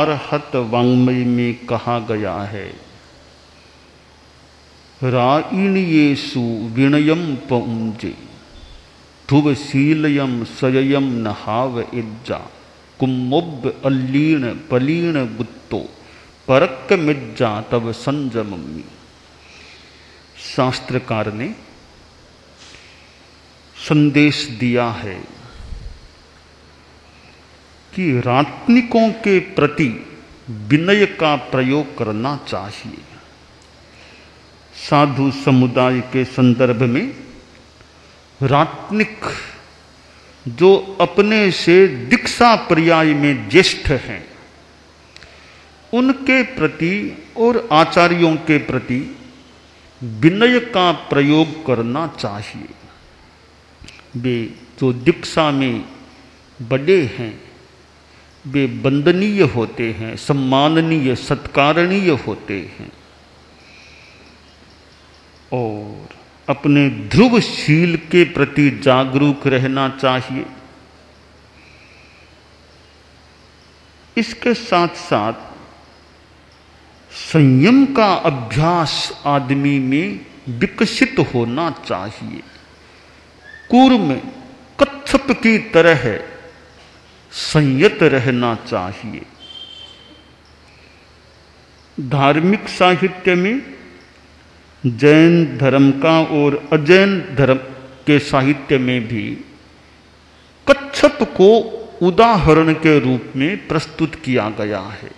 आरहत वाङ्मय में कहा गया है, राइणीयेषु विनयम पउंजे ध्रुवशीलयम सययम नहाव इज्जा कुम्मुब अल्लीण पलीण गुत्तो परक्क मिज्जा तब संजमम्मी। शास्त्रकार ने संदेश दिया है कि रात्निकों के प्रति विनय का प्रयोग करना चाहिए। साधु समुदाय के संदर्भ में रात्निक जो अपने से दीक्षा पर्याय में ज्येष्ठ हैं, उनके प्रति और आचार्यों के प्रति विनय का प्रयोग करना चाहिए। वे जो दीक्षा में बड़े हैं वे वंदनीय होते हैं, सम्माननीय सत्कारणीय होते हैं और अपने ध्रुवशील के प्रति जागरूक रहना चाहिए। इसके साथ साथ संयम का अभ्यास आदमी में विकसित होना चाहिए। कूर्म कच्छप की तरह संयत रहना चाहिए। धार्मिक साहित्य में जैन धर्म का और अजैन धर्म के साहित्य में भी कच्छप को उदाहरण के रूप में प्रस्तुत किया गया है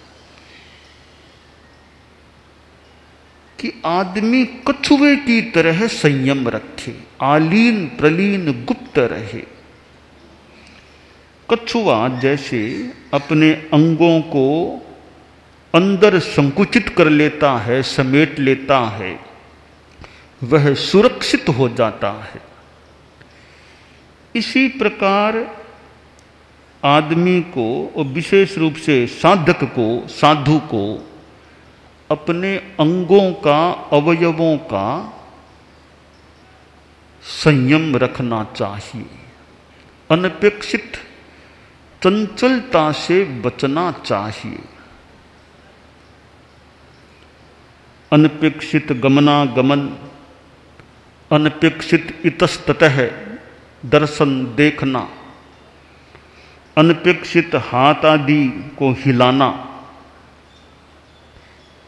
कि आदमी कछुए की तरह संयम रखे, आलीन प्रलीन गुप्त रहे। कछुआ जैसे अपने अंगों को अंदर संकुचित कर लेता है, समेट लेता है, वह सुरक्षित हो जाता है। इसी प्रकार आदमी को और विशेष रूप से साधक को, साधु को अपने अंगों का, अवयवों का संयम रखना चाहिए। अनपेक्षित चंचलता से बचना चाहिए। अनपेक्षित गमनागमन, अनपेक्षित इतस्ततः दर्शन देखना, अनपेक्षित हाथ आदि को हिलाना,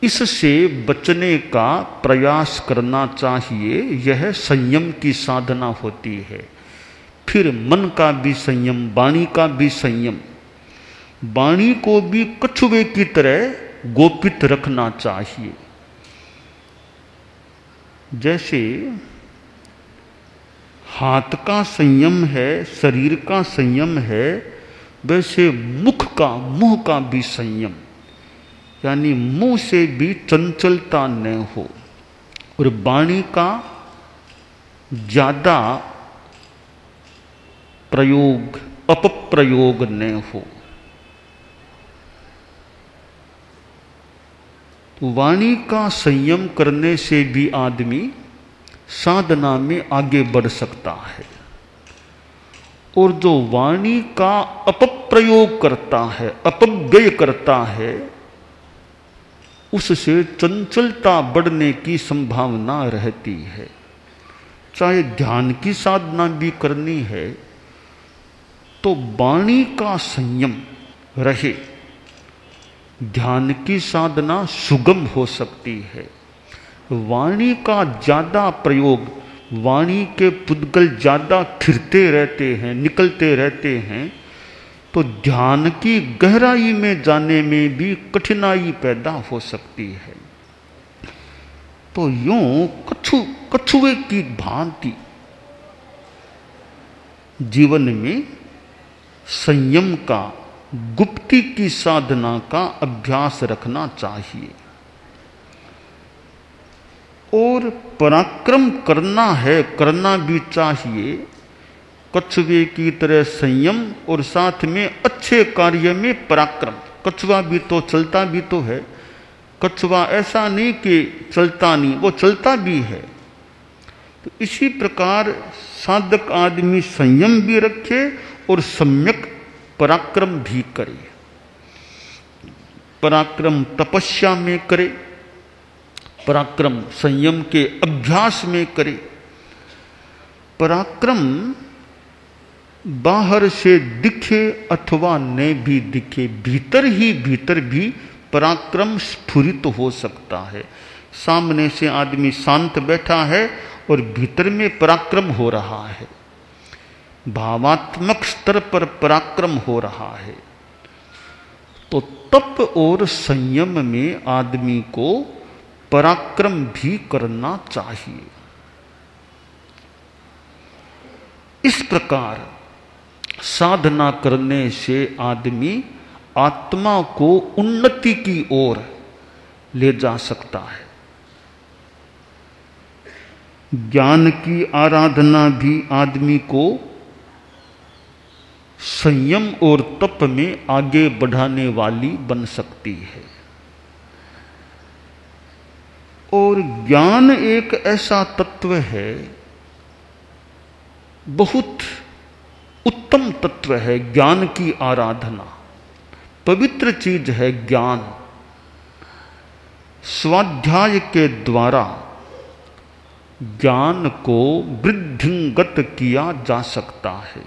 इससे बचने का प्रयास करना चाहिए। यह संयम की साधना होती है। फिर मन का भी संयम, वाणी का भी संयम। वाणी को भी कछुए की तरह गोपित रखना चाहिए। जैसे हाथ का संयम है, शरीर का संयम है, वैसे मुंह का भी संयम, यानी मुंह से भी चंचलता न हो और वाणी का ज्यादा प्रयोग, अपप्रयोग न हो। तो वाणी का संयम करने से भी आदमी साधना में आगे बढ़ सकता है। और जो वाणी का अपप्रयोग करता है, अपव्यय करता है, उससे चंचलता बढ़ने की संभावना रहती है। चाहे ध्यान की साधना भी करनी है तो वाणी का संयम रहे, ध्यान की साधना सुगम हो सकती है। वाणी का ज्यादा प्रयोग, वाणी के पुद्गल ज्यादा फिरते रहते हैं, निकलते रहते हैं, तो ध्यान की गहराई में जाने में भी कठिनाई पैदा हो सकती है। तो यूं कछुए की भांति जीवन में संयम का, गुप्ती की साधना का अभ्यास रखना चाहिए। और पराक्रम करना है, करना भी चाहिए। कछुए की तरह संयम और साथ में अच्छे कार्य में पराक्रम। कछुआ भी तो चलता भी तो है। कछुआ ऐसा नहीं कि चलता नहीं, वो चलता भी है। तो इसी प्रकार साधक आदमी संयम भी रखे और सम्यक पराक्रम भी करे। पराक्रम तपस्या में करे, पराक्रम संयम के अभ्यास में करे। पराक्रम बाहर से दिखे अथवा न भी दिखे, भीतर ही भीतर भी पराक्रम स्फुरित हो सकता है। सामने से आदमी शांत बैठा है और भीतर में पराक्रम हो रहा है, भावात्मक स्तर पर पराक्रम हो रहा है। तो तप और संयम में आदमी को पराक्रम भी करना चाहिए। इस प्रकार साधना करने से आदमी आत्मा को उन्नति की ओर ले जा सकता है। ज्ञान की आराधना भी आदमी को संयम और तप में आगे बढ़ाने वाली बन सकती है। और ज्ञान एक ऐसा तत्व है, बहुत उत्तम तत्व है। ज्ञान की आराधना पवित्र चीज है। ज्ञान स्वाध्याय के द्वारा ज्ञान को वृद्धिंगत किया जा सकता है।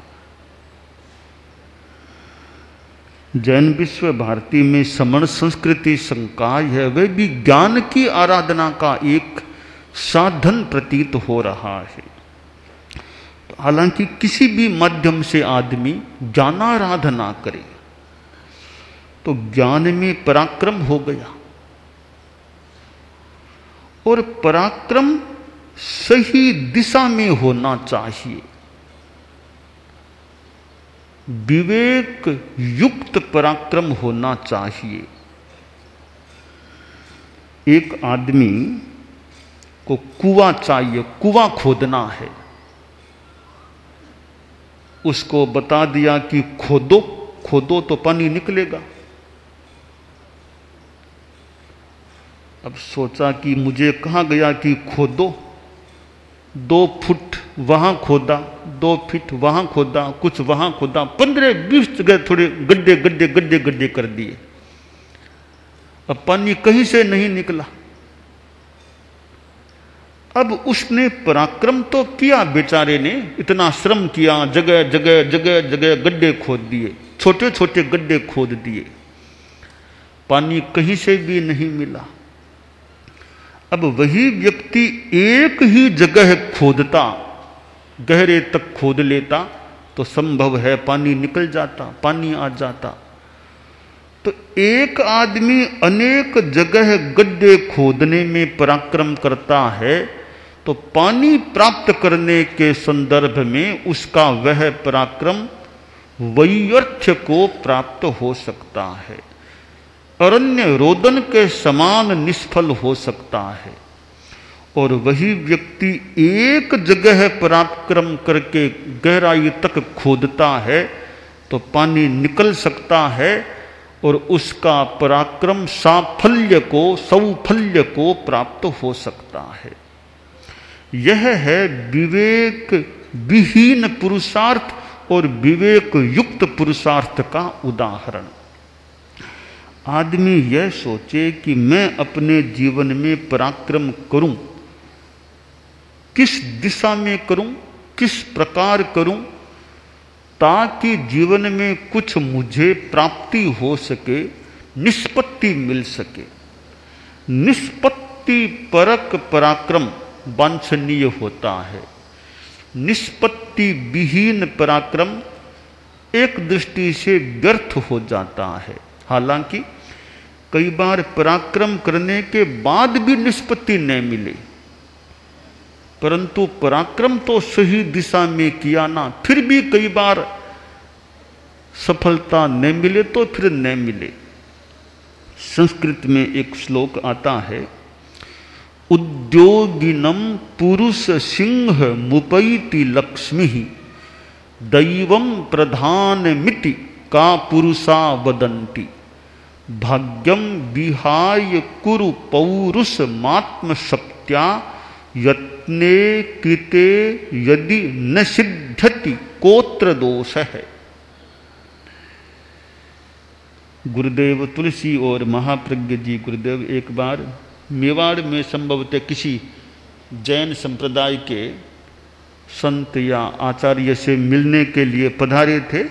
जैन विश्व भारती में समण संस्कृति संकाय है, वह भी ज्ञान की आराधना का एक साधन प्रतीत हो रहा है। हालांकि किसी भी माध्यम से आदमी ज्ञानाराधना करे तो ज्ञान में पराक्रम हो गया। और पराक्रम सही दिशा में होना चाहिए। विवेक युक्त पराक्रम होना चाहिए। एक आदमी को कुआं चाहिए, कुआं खोदना है। उसको बता दिया कि खोदो, खोदो तो पानी निकलेगा। अब सोचा कि मुझे कहा गया कि खोदो, 2 फुट वहां खोदा, 2 फीट वहां खोदा, कुछ वहां खोदा, 15-20 जगह थोड़े गड्ढे गड्ढे गड्ढे गड्ढे कर दिए। अब पानी कहीं से नहीं निकला। अब उसने पराक्रम तो किया, बेचारे ने इतना श्रम किया, जगह जगह जगह जगह गड्ढे खोद दिए, छोटे छोटे गड्ढे खोद दिए, पानी कहीं से भी नहीं मिला। अब वही व्यक्ति एक ही जगह खोदता, गहरे तक खोद लेता तो संभव है पानी निकल जाता, पानी आ जाता। तो एक आदमी अनेक जगह गड्ढे खोदने में पराक्रम करता है तो पानी प्राप्त करने के संदर्भ में उसका वह पराक्रम वैयर्थ्य को प्राप्त हो सकता है, अरण्य रोदन के समान निष्फल हो सकता है। और वही व्यक्ति एक जगह पराक्रम करके गहराई तक खोदता है तो पानी निकल सकता है और उसका पराक्रम साफल्य को, सौफल्य को प्राप्त हो सकता है। यह है विवेक विहीन पुरुषार्थ और विवेक युक्त पुरुषार्थ का उदाहरण। आदमी यह सोचे कि मैं अपने जीवन में पराक्रम करूं, किस दिशा में करूं, किस प्रकार करूं, ताकि जीवन में कुछ मुझे प्राप्ति हो सके, निष्पत्ति मिल सके। निष्पत्ति परक पराक्रम वांछनीय होता है। निष्पत्ति विहीन पराक्रम एक दृष्टि से व्यर्थ हो जाता है। हालांकि कई बार पराक्रम करने के बाद भी निष्पत्ति न मिले, परंतु पराक्रम तो सही दिशा में किया ना, फिर भी कई बार सफलता न मिले तो फिर न मिले। संस्कृत में एक श्लोक आता है, उद्योगिनम पुरुष सिंह मुपैति लक्ष्मी दैवम प्रधानमिति का पुरुषा वदन्ति भाग्यम विहाय कुरु पौरुष मात्म शक्त्या यत्ने कृते यदि न सिद्ध्यति कोत्र दोष है। गुरुदेव तुलसी और महाप्रज्ञ जी गुरुदेव एक बार मेवाड़ में संभवतः किसी जैन संप्रदाय के संत या आचार्य से मिलने के लिए पधारे थे।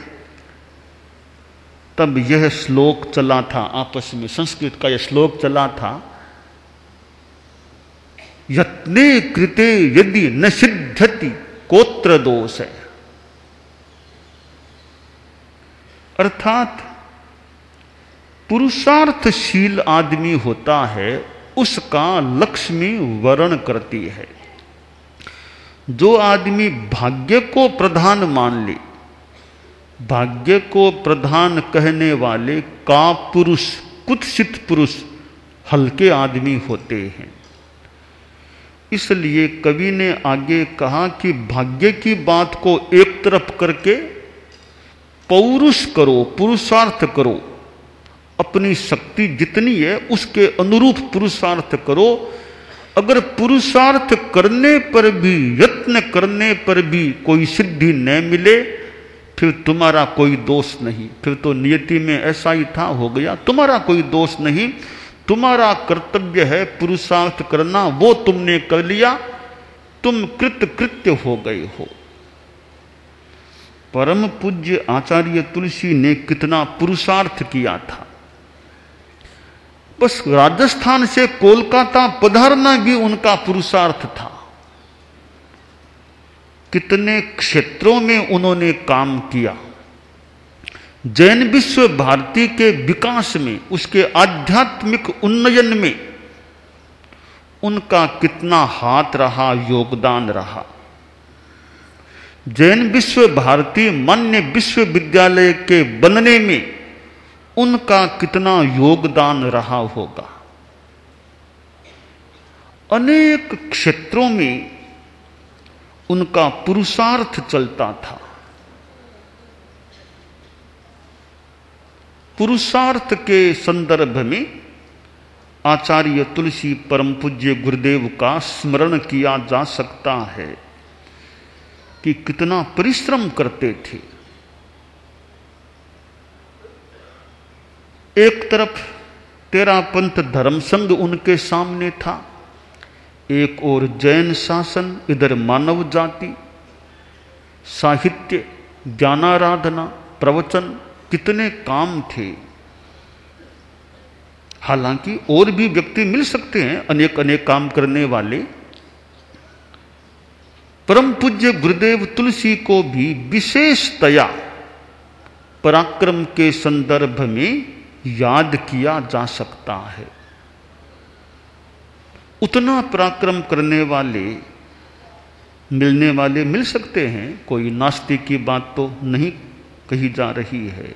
तब यह श्लोक चला था, आपस में संस्कृत का यह श्लोक चला था, यत्ने कृते यदि न सिद्धति कोत्र दोष है। अर्थात पुरुषार्थशील आदमी होता है उसका लक्ष्मी वरण करती है। जो आदमी भाग्य को प्रधान मान ले, भाग्य को प्रधान कहने वाले का पुरुष, कुत्सित पुरुष हल्के आदमी होते हैं। इसलिए कवि ने आगे कहा कि भाग्य की बात को एक तरफ करके पौरुष करो, पुरुषार्थ करो, अपनी शक्ति जितनी है उसके अनुरूप पुरुषार्थ करो। अगर पुरुषार्थ करने पर भी, यत्न करने पर भी कोई सिद्धि न मिले, फिर तुम्हारा कोई दोष नहीं, फिर तो नियति में ऐसा ही था, हो गया, तुम्हारा कोई दोष नहीं। तुम्हारा कर्तव्य है पुरुषार्थ करना, वो तुमने कर लिया, तुम कृत्य हो गए हो। परम पूज्य आचार्य तुलसी ने कितना पुरुषार्थ किया था। बस राजस्थान से कोलकाता पधारना भी उनका पुरुषार्थ था। कितने क्षेत्रों में उन्होंने काम किया। जैन विश्व भारती के विकास में, उसके आध्यात्मिक उन्नयन में उनका कितना हाथ रहा, योगदान रहा। जैन विश्व भारती मान्य विश्वविद्यालय के बनने में उनका कितना योगदान रहा होगा। अनेक क्षेत्रों में उनका पुरुषार्थ चलता था। पुरुषार्थ के संदर्भ में आचार्य तुलसी परम पूज्य गुरुदेव का स्मरण किया जा सकता है कि कितना परिश्रम करते थे। एक तरफ तेरापंथ धर्म संघ उनके सामने था, एक और जैन शासन, इधर मानव जाति, साहित्य, ज्ञानाराधना, प्रवचन, कितने काम थे। हालांकि और भी व्यक्ति मिल सकते हैं अनेक अनेक काम करने वाले। परम पूज्य गुरुदेव तुलसी को भी विशेषतया पराक्रम के संदर्भ में याद किया जा सकता है। उतना पराक्रम करने वाले मिलने वाले मिल सकते हैं, कोई नास्तिक की बात तो नहीं कही जा रही है,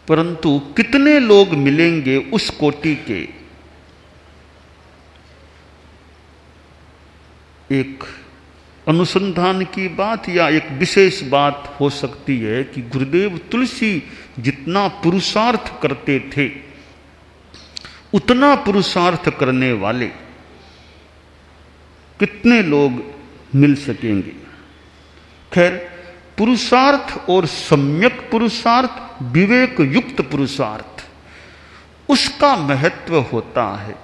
परंतु कितने लोग मिलेंगे उस कोटि के। एक अनुसंधान की बात या एक विशेष बात हो सकती है कि गुरुदेव तुलसी जितना पुरुषार्थ करते थे, उतना पुरुषार्थ करने वाले कितने लोग मिल सकेंगे। खैर, पुरुषार्थ और सम्यक पुरुषार्थ, विवेक युक्त पुरुषार्थ, उसका महत्व होता है।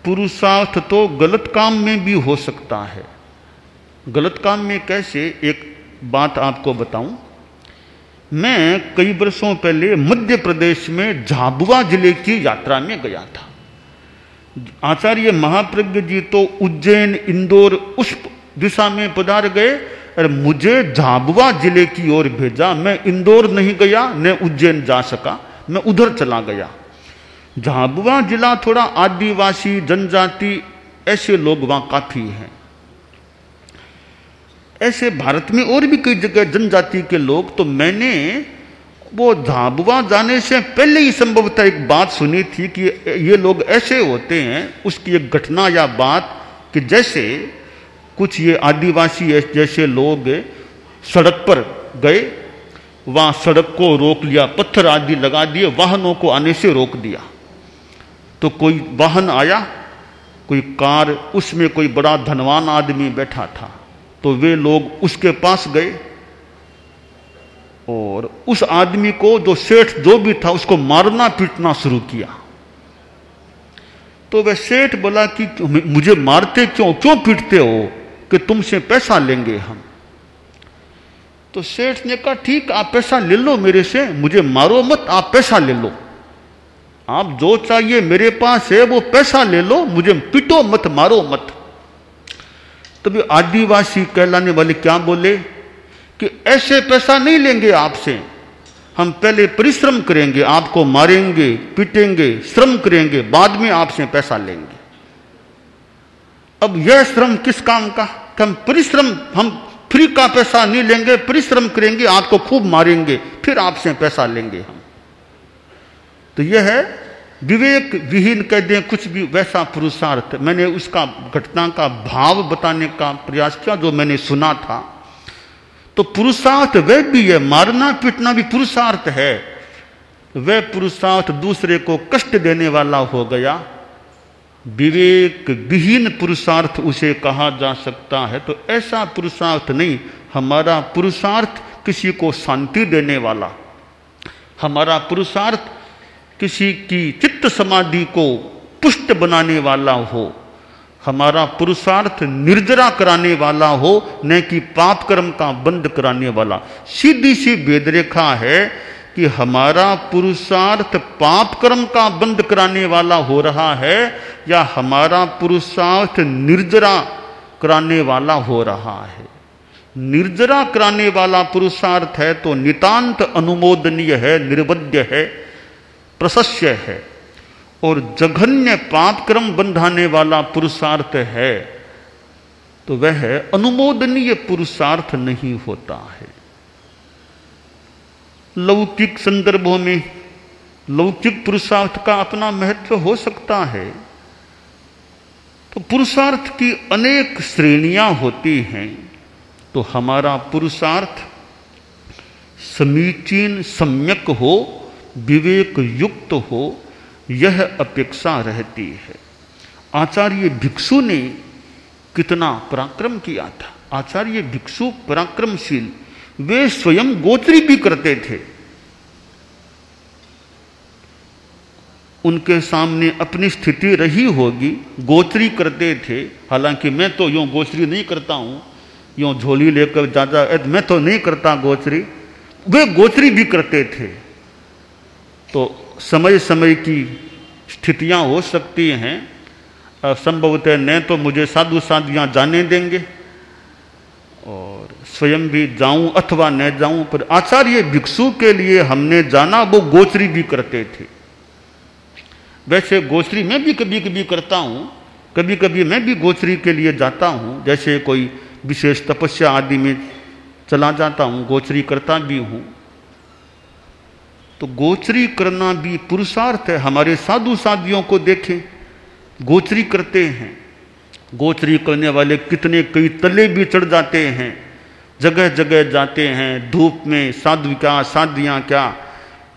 पुरुषार्थ तो गलत काम में भी हो सकता है। गलत काम में कैसे, एक बात आपको बताऊं। मैं कई वर्षों पहले मध्य प्रदेश में झाबुआ जिले की यात्रा में गया था। आचार्य महाप्रज्ञ जी तो उज्जैन, इंदौर उस दिशा में पधार गए और मुझे झाबुआ जिले की ओर भेजा। मैं इंदौर नहीं गया, न उज्जैन जा सका, मैं उधर चला गया। झाबुआ जिला थोड़ा आदिवासी, जनजाति, ऐसे लोग वहां काफी हैं। ऐसे भारत में और भी कई जगह जनजाति के लोग। तो मैंने वो झाबुआ जाने से पहले ही संभवतः एक बात सुनी थी कि ये लोग ऐसे होते हैं। उसकी एक घटना या बात कि जैसे कुछ ये आदिवासी जैसे लोग सड़क पर गए, वहां सड़क को रोक लिया, पत्थर आदि लगा दिए, वाहनों को आने से रोक दिया। तो कोई वाहन आया, कोई कार, उसमें कोई बड़ा धनवान आदमी बैठा था। तो वे लोग उसके पास गए और उस आदमी को, जो सेठ जो भी था, उसको मारना पीटना शुरू किया। तो वह सेठ बोला कि मुझे मारते क्यों पीटते हो, कि तुमसे पैसा लेंगे हम। तो सेठ ने कहा ठीक, आप पैसा ले लो मेरे से, मुझे मारो मत, आप पैसा ले लो, आप जो चाहिए मेरे पास है वो पैसा ले लो, मुझे पीटो मत, मारो मत। तभी आदिवासी कहलाने वाले क्या बोले कि ऐसे पैसा नहीं लेंगे आपसे, हम पहले परिश्रम करेंगे, आपको मारेंगे पीटेंगे, श्रम करेंगे, बाद में आपसे पैसा लेंगे। अब यह श्रम किस काम का, कि हम परिश्रम, हम फ्री का पैसा नहीं लेंगे, परिश्रम करेंगे, आपको खूब मारेंगे, फिर आपसे पैसा लेंगे हम। तो यह है विवेक विहीन कह दें कुछ भी, वैसा पुरुषार्थ। मैंने उसका घटना का भाव बताने का प्रयास किया जो मैंने सुना था। तो पुरुषार्थ वह भी है, मारना पीटना भी पुरुषार्थ है। वह पुरुषार्थ दूसरे को कष्ट देने वाला हो गया, विवेक विहीन पुरुषार्थ उसे कहा जा सकता है। तो ऐसा पुरुषार्थ नहीं, हमारा पुरुषार्थ किसी को शांति देने वाला, हमारा पुरुषार्थ किसी की चित्त समाधि को पुष्ट बनाने वाला हो, हमारा पुरुषार्थ निर्जरा कराने वाला हो, न कि पाप कर्म का बंद कराने वाला। सीधी सी भेद रेखा है कि हमारा पुरुषार्थ पाप कर्म का बंद कराने वाला हो रहा है या हमारा पुरुषार्थ निर्जरा कराने वाला हो रहा है। निर्जरा कराने वाला पुरुषार्थ है तो नितांत अनुमोदनीय है, निर्वध्य है, प्रशस्य है। और जघन्य पाप कर्म बंधाने वाला पुरुषार्थ है तो वह अनुमोदनीय पुरुषार्थ नहीं होता है। लौकिक संदर्भों में लौकिक पुरुषार्थ का अपना महत्व हो सकता है। तो पुरुषार्थ की अनेक श्रेणियां होती हैं। तो हमारा पुरुषार्थ समीचीन, सम्यक हो, विवेक युक्त हो, यह अपेक्षा रहती है। आचार्य भिक्षु ने कितना पराक्रम किया था। आचार्य भिक्षु पराक्रमशील, वे स्वयं गोत्री भी करते थे। उनके सामने अपनी स्थिति रही होगी, गोत्री करते थे। हालांकि मैं तो यूं गोत्री नहीं करता हूं, यूं झोली लेकर जाजा, मैं तो नहीं करता गोत्री, वे गोत्री भी करते थे। तो समय समय की स्थितियां हो सकती हैं, संभवतः न तो मुझे साधु साधियां जाने देंगे और स्वयं भी जाऊं अथवा न जाऊं, पर आचार्य भिक्षु के लिए हमने जाना, वो गोचरी भी करते थे। वैसे गोचरी मैं भी कभी कभी करता हूं, कभी कभी मैं भी गोचरी के लिए जाता हूं, जैसे कोई विशेष तपस्या आदि में चला जाता हूं, गोचरी करता भी हूं। तो गोचरी करना भी पुरुषार्थ है। हमारे साधु साधियों को देखें, गोचरी करते हैं। गोचरी करने वाले कितने कई तले भी चढ़ जाते हैं, जगह जगह जाते हैं, धूप में साधु क्या साधियां क्या,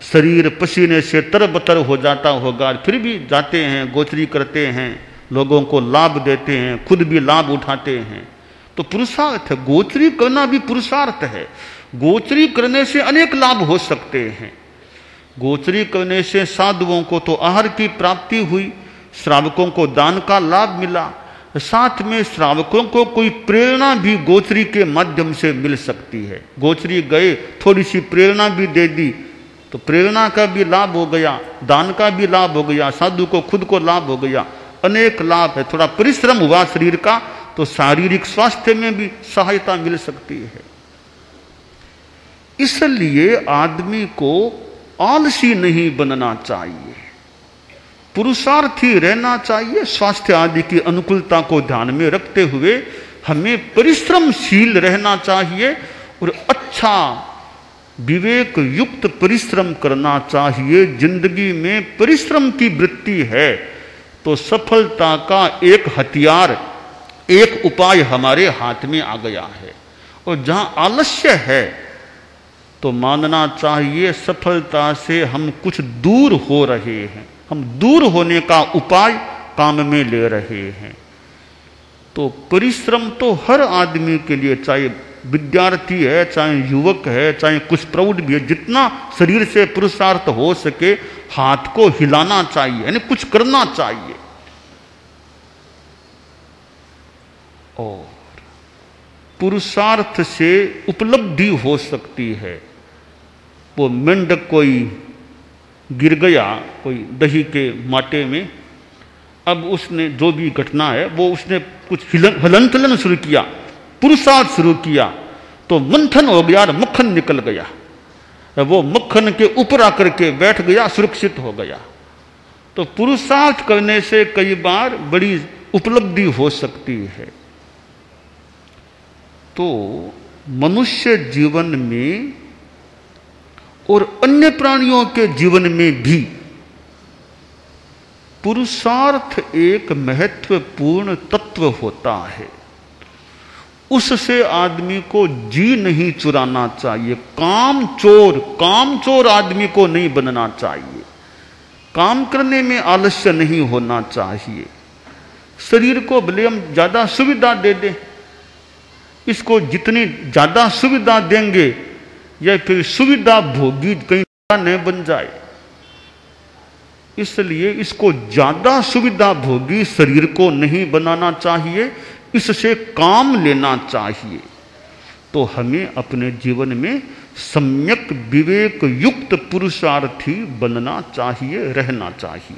शरीर पसीने से तरबतर हो जाता होगा, फिर भी जाते हैं, गोचरी करते हैं, लोगों को लाभ देते हैं, खुद भी लाभ उठाते हैं। तो पुरुषार्थ है, गोचरी करना भी पुरुषार्थ है। गोचरी करने से अनेक लाभ हो सकते हैं। गोचरी करने से साधुओं को तो आहार की प्राप्ति हुई, श्रावकों को दान का लाभ मिला, साथ में श्रावकों को कोई प्रेरणा भी गोचरी के माध्यम से मिल सकती है। गोचरी गए, थोड़ी सी प्रेरणा भी दे दी तो प्रेरणा का भी लाभ हो गया, दान का भी लाभ हो गया, साधु को खुद को लाभ हो गया, अनेक लाभ है। थोड़ा परिश्रम हुआ शरीर का तो शारीरिक स्वास्थ्य में भी सहायता मिल सकती है। इसलिए आदमी को आलसी नहीं बनना चाहिए, पुरुषार्थी रहना चाहिए। स्वास्थ्य आदि की अनुकूलता को ध्यान में रखते हुए हमें परिश्रमशील रहना चाहिए और अच्छा विवेक युक्त परिश्रम करना चाहिए। जिंदगी में परिश्रम की वृत्ति है तो सफलता का एक हथियार, एक उपाय हमारे हाथ में आ गया है। और जहां आलस्य है तो मानना चाहिए सफलता से हम कुछ दूर हो रहे हैं, हम दूर होने का उपाय काम में ले रहे हैं। तो परिश्रम तो हर आदमी के लिए, चाहे विद्यार्थी है, चाहे युवक है, चाहे कुछ प्रौढ़ भी है, जितना शरीर से पुरुषार्थ हो सके हाथ को हिलाना चाहिए, यानी कुछ करना चाहिए। और पुरुषार्थ से उपलब्धि हो सकती है। वो मेंढक कोई गिर गया कोई दही के माटे में, अब उसने जो भी घटना है वो उसने कुछ हलन चलन शुरू किया, पुरुषार्थ शुरू किया, तो मंथन हो गया और मक्खन निकल गया। वो मक्खन के ऊपर आकर के बैठ गया, सुरक्षित हो गया। तो पुरुषार्थ करने से कई बार बड़ी उपलब्धि हो सकती है। तो मनुष्य जीवन में और अन्य प्राणियों के जीवन में भी पुरुषार्थ एक महत्वपूर्ण तत्व होता है। उससे आदमी को जी नहीं चुराना चाहिए। कामचोर आदमी को नहीं बनना चाहिए। काम करने में आलस्य नहीं होना चाहिए। शरीर को भले हम ज्यादा सुविधा दे दें, इसको जितनी ज्यादा सुविधा देंगे या फिर सुविधा भोगी कहीं न बन जाए, इसलिए इसको ज्यादा सुविधा भोगी शरीर को नहीं बनाना चाहिए, इससे काम लेना चाहिए। तो हमें अपने जीवन में सम्यक विवेक युक्त पुरुषार्थी बनना चाहिए, रहना चाहिए।